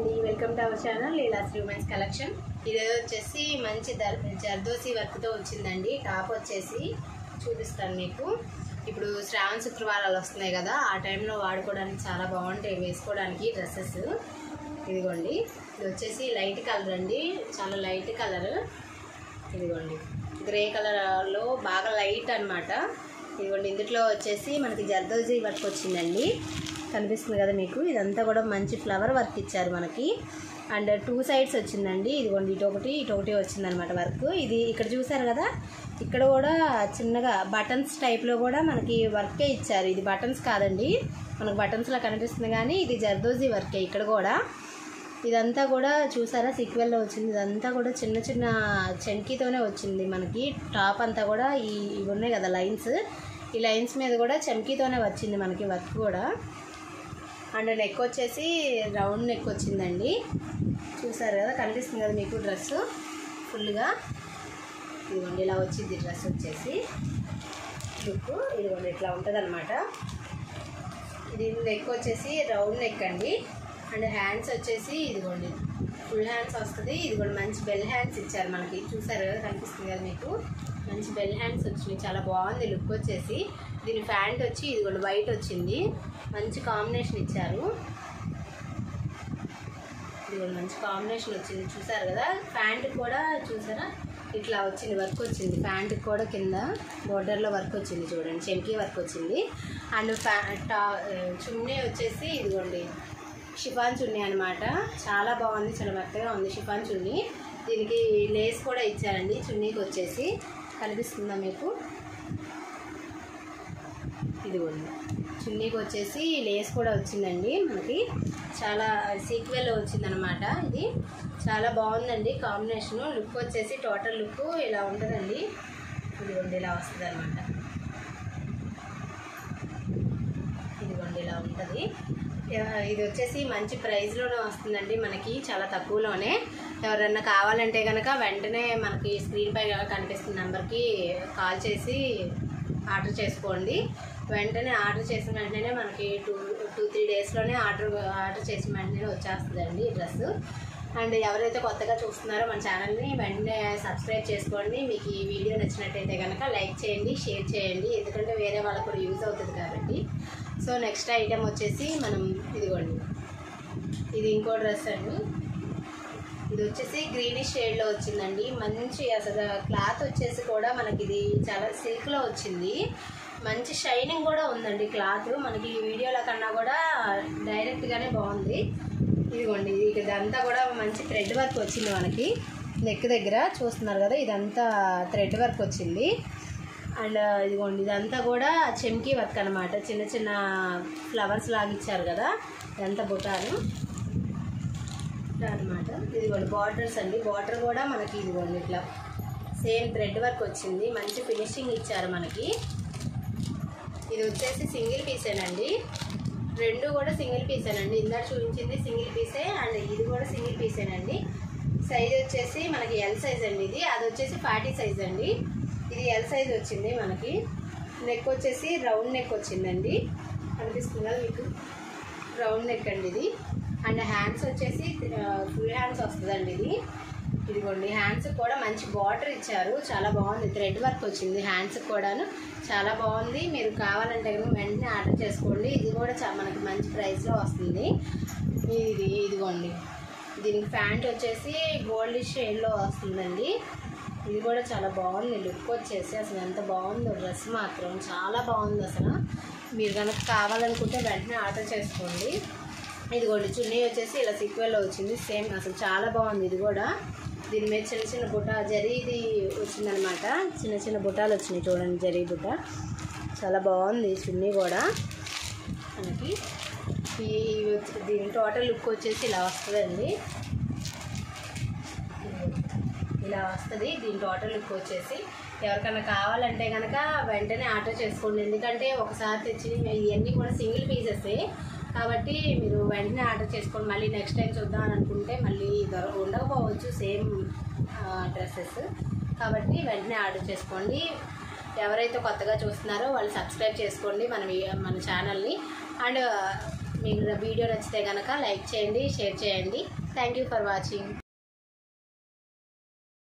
అండి, welcome to our channel Leela's humans collection. ఈరోజు వచ్చేసి మంచి జర్దోసి వర్క్తో వచ్చిందండి. టాప్ వచ్చేసి చూపిస్తాను మీకు. ఇప్పుడు శ్రావణ శుక్రవారాలు వస్తున్నాయి కదా, ఆ టైంలో వాడుకోవడానికి చాలా బాగుంటాయి వేసుకోవడానికి డ్రెస్సెస్. ఇదిగోండి, ఇది వచ్చేసి లైట్ కలర్ అండి, చాలా లైట్ కలర్. ఇదిగోండి, గ్రే కలర్లో బాగా లైట్ అనమాట. ఇదిగోండి, ఇందులో వచ్చేసి మనకి జర్దోసి వర్క్ వచ్చిందండి, కనిపిస్తుంది కదా మీకు. ఇదంతా కూడా మంచి ఫ్లవర్ వర్క్ ఇచ్చారు మనకి. అండ్ 2 సైడ్స్ వచ్చిందండి. ఇదిగోండి, ఇటొకటి వచ్చిందనమాట వర్క్. ఇది ఇక్కడ చూసారు కదా, ఇక్కడ కూడా చిన్నగా బటన్స్ టైప్లో కూడా మనకి వర్కే ఇచ్చారు. ఇది బటన్స్ కాదండి, మనకు బటన్స్లా కనిపిస్తుంది కానీ ఇది జర్దోసి వర్కే. ఇక్కడ కూడా ఇదంతా కూడా చూసారా, సీక్వెల్లో వచ్చింది. ఇదంతా కూడా చిన్న చిన్న చెంకీతోనే వచ్చింది మనకి. టాప్ అంతా కూడా ఇవి ఉన్నాయి కదా లైన్స్, ఈ లైన్స్ మీద కూడా చెంకీతోనే వచ్చింది మనకి వర్క్ కూడా. అండ్ నెక్ వచ్చేసి రౌండ్ నెక్ వచ్చిందండి, చూసారు కదా, కనిపిస్తుంది కదా మీకు డ్రెస్ ఫుల్గా. ఇదిగోండి, ఇలా వచ్చింది డ్రెస్ వచ్చేసి లుక్. ఇదిగోండి, ఇట్లా ఉంటుంది అనమాట. ఇది నెక్ వచ్చేసి రౌండ్ నెక్ అండి. అండ్ హ్యాండ్స్ వచ్చేసి ఇదిగోండి ఫుల్ హ్యాండ్స్ వస్తుంది. ఇదిగోండి, మంచి బెల్ హ్యాండ్స్ ఇచ్చారు మనకి, చూసారు కదా, కనిపిస్తుంది కదా మీకు. మంచి బెల్ హ్యాండ్స్ వచ్చినాయి, చాలా బాగుంది లుక్ వచ్చేసి. దీని ప్యాంట్ వచ్చి ఇదిగోండి వైట్ వచ్చింది, మంచి కాంబినేషన్ ఇచ్చారు. ఇదిగోండి, మంచి కాంబినేషన్ వచ్చింది, చూసారు కదా. ప్యాంట్ కూడా చూసారా, ఇట్లా వచ్చింది వర్క్ వచ్చింది. ప్యాంట్కి కూడా కింద బోర్డర్లో వర్క్ వచ్చింది, చూడండి, చెంకీ వర్క్ వచ్చింది. అండ్ చున్నీ వచ్చేసి ఇదిగోండి షిఫాన్ చున్నీ అనమాట, చాలా బాగుంది, చాలా మెత్తగా ఉంది షిఫాన్ చున్నీ. దీనికి లేస్ కూడా ఇచ్చారండి చున్నీకి వచ్చేసి, కనిపిస్తుందా మీకు. ఇదిగోండి, చున్నీకి వచ్చేసి లేస్ కూడా వచ్చిందండి మనకి, చాలా సీక్వెల్లో వచ్చిందనమాట. ఇది చాలా బాగుందండి కాంబినేషను. లుక్ వచ్చేసి టోటల్ లుక్ ఇలా ఉంటుందండి. ఇదిగోండి, ఇలా వస్తుంది అనమాట. ఇదిగోండి, ఇలా ఉంటుంది. ఇది వచ్చేసి మంచి ప్రైస్లోనే వస్తుందండి మనకి, చాలా తక్కువలోనే. ఎవరన్నా కావాలంటే కనుక వెంటనే మనకి స్క్రీన్ పై కనిపిస్తున్న నెంబర్కి కాల్ చేసి ఆర్డర్ చేసుకోండి. వెంటనే ఆర్డర్ చేసిన వెంటనే మనకి 2-3 డేస్లోనే ఆర్డర్ చేసిన వెంటనే వచ్చేస్తుందండి ఈ డ్రెస్. అండ్ ఎవరైతే కొత్తగా చూస్తున్నారో మన ఛానల్ని వెంటనే సబ్స్క్రైబ్ చేసుకోండి. మీకు ఈ వీడియో నచ్చినట్టయితే కనుక లైక్ చేయండి, షేర్ చేయండి, ఎందుకంటే వేరే వాళ్ళకు కూడా యూజ్ అవుతుంది కాబట్టి. సో నెక్స్ట్ ఐటెం వచ్చేసి మనం ఇదిగోండి, ఇది ఇంకో డ్రెస్ అండి. ఇది వచ్చేసి గ్రీనిష్ షేడ్లో వచ్చిందండి. మంచి అసలు క్లాత్ వచ్చేసి కూడా మనకి ఇది చాలా సిల్క్లో వచ్చింది, మంచి షైనింగ్ కూడా ఉందండి క్లాత్. మనకి ఈ వీడియోల కన్నా కూడా డైరెక్ట్గానే బాగుంది. ఇదిగోండి, ఇదంతా కూడా మంచి థ్రెడ్ వర్క్ వచ్చింది మనకి నెక్ దగ్గర, చూస్తున్నారు కదా, ఇదంతా థ్రెడ్ వర్క్ వచ్చింది. అండ్ ఇదిగోండి, ఇదంతా కూడా చెంకీ వర్క్ అనమాట, చిన్న చిన్న ఫ్లవర్స్ లాగా ఇచ్చారు కదా, ఇదంతా బుటాలు అనమాట. ఇదిగోండి బార్డర్స్ అండి, బార్డర్ కూడా మనకి ఇదిగోండి ఇట్లా సేమ్ థ్రెడ్ వర్క్ వచ్చింది, మంచి ఫినిషింగ్ ఇచ్చారు మనకి. ఇది వచ్చేసి సింగిల్ పీసేనండి, రెండు కూడా సింగిల్ పీసేనండి. ఇందాక చూపించింది సింగిల్ పీసే, అండ్ ఇది కూడా సింగిల్ పీసేనండి. సైజ్ వచ్చేసి మనకి ఎల్ సైజ్ అండి ఇది, అది వచ్చేసి 40 సైజ్ అండి. ఇది ఎల్ సైజ్ వచ్చింది మనకి. నెక్ వచ్చేసి రౌండ్ నెక్ వచ్చిందండి, కనిపిస్తుంది కదా మీకు, రౌండ్ నెక్ అండి ఇది. అండ్ హ్యాండ్స్ వచ్చేసి ఫుల్ హ్యాండ్స్ వస్తుందండి ఇది. ఇదిగోండి, హ్యాండ్స్ కూడా మంచి బార్డర్ ఇచ్చారు, చాలా బాగుంది, థ్రెడ్ వర్క్ వచ్చింది హ్యాండ్స్ కూడాను, చాలా బాగుంది. మీరు కావాలంటే కనుక వెంటనే ఆర్డర్ చేసుకోండి. ఇది కూడా మనకి మంచి ప్రైస్లో వస్తుంది. ఇదిగోండి, దీనికి ప్యాంట్ వచ్చేసి గోల్డ్ షేడ్లో వస్తుందండి. ఇది కూడా చాలా బాగుంది లుక్ వచ్చేసి, అసలు ఎంత బాగుందో డ్రెస్ మాత్రం చాలా బాగుంది అసలు. మీరు కనుక కావాలనుకుంటే వెంటనే ఆర్డర్ చేసుకోండి. ఇదిగోండి, చున్నీ వచ్చేసి ఇలా సీక్వెల్లో వచ్చింది సేమ్, అసలు చాలా బాగుంది. ఇది కూడా దీని మీద చిన్న చిన్న బుట్ట జరీది వచ్చిందనమాట, చిన్న చిన్న బుట్టాలు వచ్చినాయి చూడండి, జరీ బుట్ట, చాలా బాగుంది చున్నీ కూడా మనకి. దీని టోటల్ లుక్ వచ్చేసి ఇలా వస్తుందండి, ఇలా వస్తుంది దీని టోటల్ లుక్ వచ్చేసి. ఎవరికైనా కావాలంటే కనుక వెంటనే ఆర్డర్ చేసుకోండి, ఎందుకంటే ఒకసారి తెచ్చిన ఇవన్నీ కూడా సింగిల్ పీసెసే కాబట్టి మీరు వెంటనే ఆర్డర్ చేసుకోండి. మళ్ళీ నెక్స్ట్ టైం చూద్దాం అని అనుకుంటే మళ్ళీ ఉండకపోవచ్చు సేమ్ డ్రెస్సెస్, కాబట్టి వెంటనే ఆర్డర్ చేసుకోండి. ఎవరైతే కొత్తగా చూస్తున్నారో వాళ్ళు సబ్స్క్రైబ్ చేసుకోండి మన ఛానల్ని. అండ్ మీకు వీడియో నచ్చితే కనుక లైక్ చేయండి, షేర్ చేయండి. Thank you for watching.